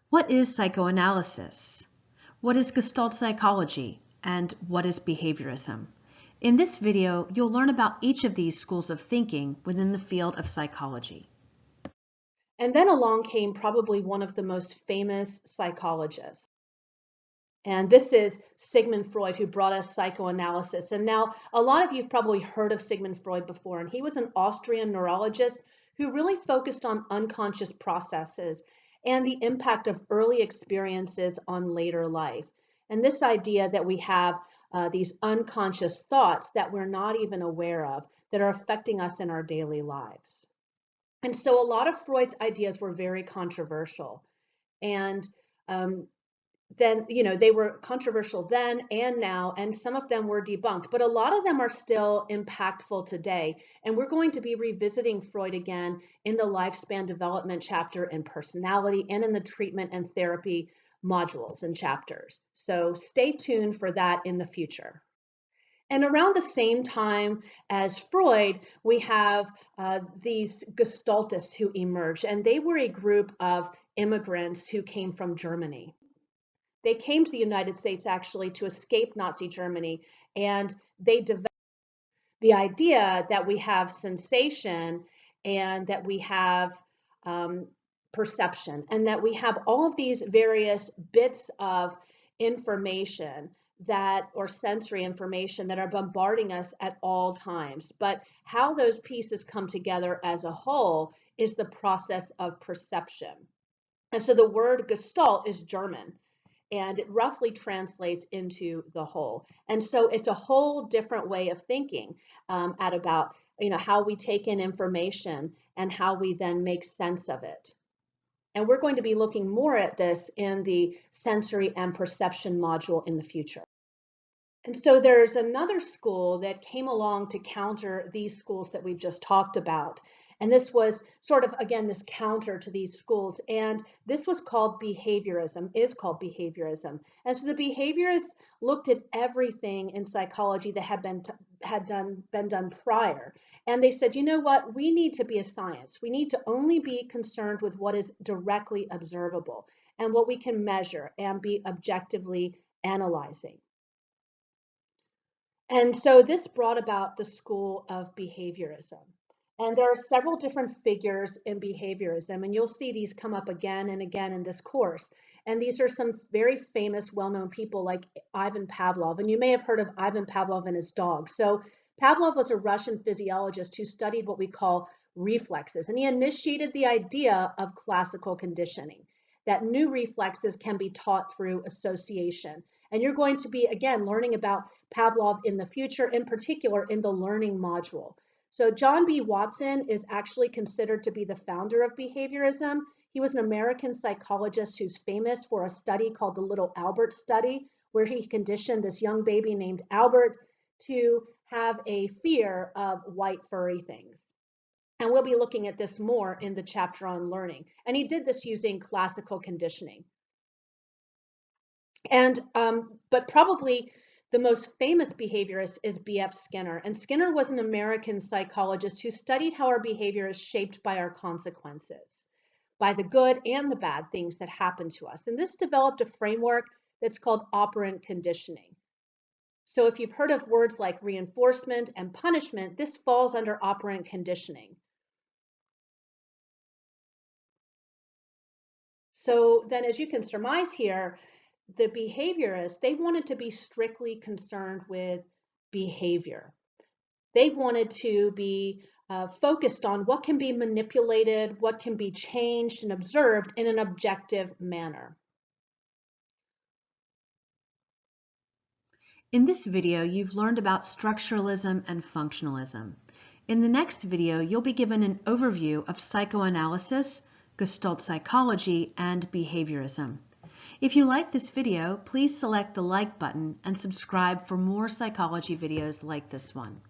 What is psychoanalysis? What is Gestalt psychology? And what is behaviorism? In this video, you'll learn about each of these schools of thinking within the field of psychology. And then along came probably one of the most famous psychologists. And this is Sigmund Freud, who brought us psychoanalysis. And now a lot of you have probably heard of Sigmund Freud before, and he was an Austrian neurologist who really focused on unconscious processes and the impact of early experiences on later life. And this idea that we have these unconscious thoughts that we're not even aware of that are affecting us in our daily lives. And so a lot of Freud's ideas were very controversial. And then, they were controversial then and now, and some of them were debunked, but a lot of them are still impactful today. And we're going to be revisiting Freud again in the lifespan development chapter in personality and in the treatment and therapy modules and chapters. So stay tuned for that in the future. And around the same time as Freud, we have these Gestaltists who emerged, and they were a group of immigrants who came from Germany. They came to the United States actually to escape Nazi Germany, and they developed the idea that we have sensation and that we have perception, and that we have all of these various bits of information or sensory information that are bombarding us at all times. But how those pieces come together as a whole is the process of perception. And so the word Gestalt is German, and it roughly translates into the whole. And so it's a whole different way of thinking at about how we take in information and how we then make sense of it. And we're going to be looking more at this in the sensory and perception module in the future. And so there's another school that came along to counter these schools that we've just talked about. And this was sort of, again, this counter to these schools. And this was called behaviorism, is called behaviorism. And so the behaviorists looked at everything in psychology that had been done prior. And they said, you know what, we need to be a science. We need to only be concerned with what is directly observable and what we can measure and be objectively analyzing. And so this brought about the school of behaviorism. And there are several different figures in behaviorism, and you'll see these come up again and again in this course. And these are some very famous, well-known people like Ivan Pavlov. And you may have heard of Ivan Pavlov and his dog. So Pavlov was a Russian physiologist who studied what we call reflexes. And he initiated the idea of classical conditioning, that new reflexes can be taught through association. And you're going to be, again, learning about Pavlov in the future, in particular in the learning module. So John B. Watson is actually considered to be the founder of behaviorism. He was an American psychologist who's famous for a study called the Little Albert Study, where he conditioned this young baby named Albert to have a fear of white furry things. And we'll be looking at this more in the chapter on learning. And he did this using classical conditioning. And but probably the most famous behaviorist is B.F. Skinner. And Skinner was an American psychologist who studied how our behavior is shaped by our consequences, by the good and the bad things that happen to us. And this developed a framework that's called operant conditioning. So if you've heard of words like reinforcement and punishment, this falls under operant conditioning. So then, as you can surmise here, the behaviorists, they wanted to be strictly concerned with behavior. They wanted to be focused on what can be manipulated, what can be changed and observed in an objective manner. In this video, you've learned about structuralism and functionalism. In the next video, you'll be given an overview of psychoanalysis, Gestalt psychology, and behaviorism. If you like this video, please select the like button and subscribe for more psychology videos like this one.